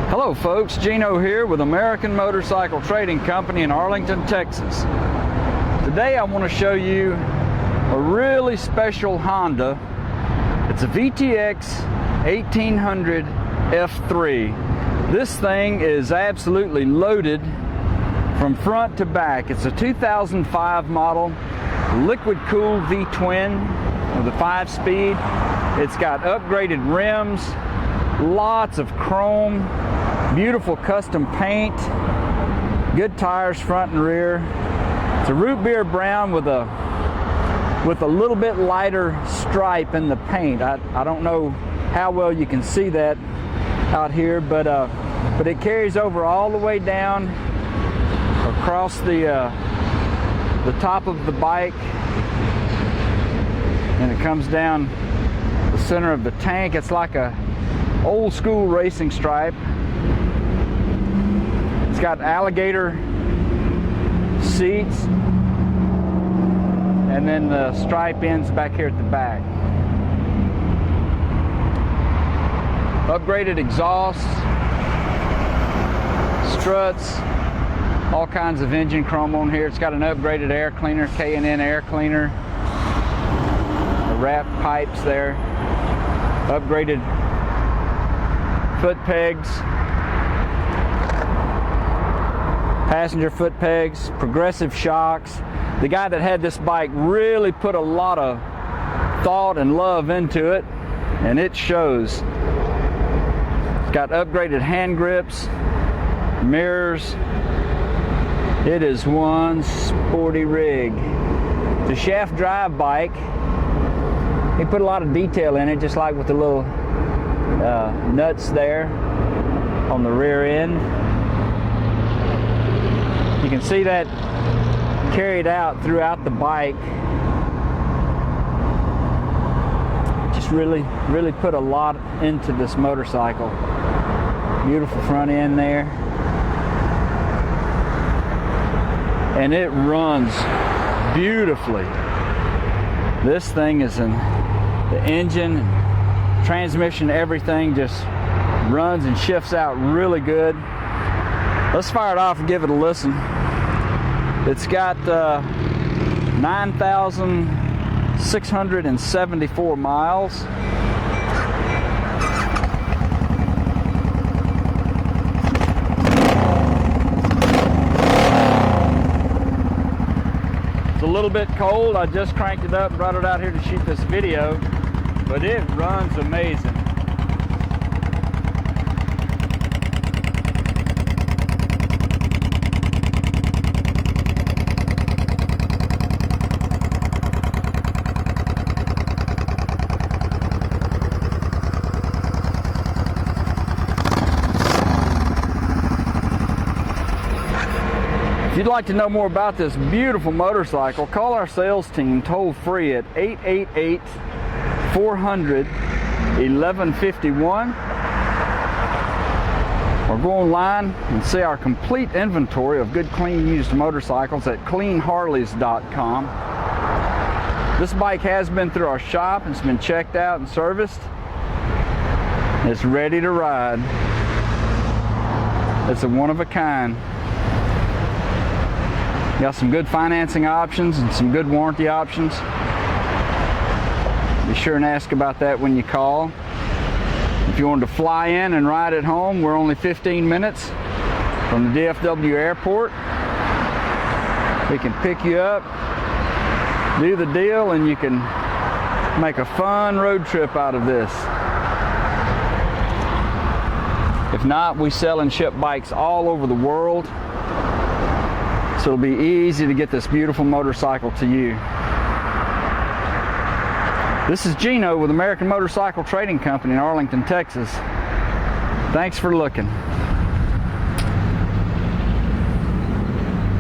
Hello folks, Gino here with American Motorcycle Trading Company in Arlington, Texas. Today I want to show you a really special Honda. It's a VTX 1800 F3. This thing is absolutely loaded from front to back. It's a 2005 model, liquid-cooled V-twin with a 5-speed. It's got upgraded rims, lots of chrome, beautiful custom paint, good tires front and rear. It's a root beer brown with a little bit lighter stripe in the paint. I don't know how well you can see that out here, but it carries over all the way down across the top of the bike, and it comes down the center of the tank. It's like a old school racing stripe. It's got alligator seats, and then the stripe ends back here at the back. Upgraded exhaust, struts, all kinds of engine chrome on here. It's got an upgraded air cleaner, K&N air cleaner, the wrap pipes there, upgraded foot pegs, passenger foot pegs, progressive shocks. The guy that had this bike really put a lot of thought and love into it, and it shows. It's got upgraded hand grips, mirrors. It is one sporty rig. It's a shaft drive bike. He put a lot of detail in it, just like with the little nuts there on the rear end. You can see that carried out throughout the bike. Just really put a lot into this motorcycle. Beautiful front end there. And it runs beautifully. This thing is in the engine, transmission, everything just runs and shifts out really good. Let's fire it off and give it a listen. It's got 9,674 miles. It's a little bit cold. I just cranked it up and brought it out here to shoot this video, but it runs amazing. If you'd like to know more about this beautiful motorcycle, call our sales team toll free at 888-400-1151, or go online and see our complete inventory of good, clean, used motorcycles at cleanharleys.com. This bike has been through our shop. It's been checked out and serviced. It's ready to ride. It's a one-of-a-kind. Got some good financing options and some good warranty options. Be sure and ask about that when you call. If you wanted to fly in and ride at home, we're only 15 minutes from the DFW airport. We can pick you up, do the deal, and you can make a fun road trip out of this. If not, we sell and ship bikes all over the world. So it'll be easy to get this beautiful motorcycle to you. This is Gino with American Motorcycle Trading Company in Arlington, Texas. Thanks for looking.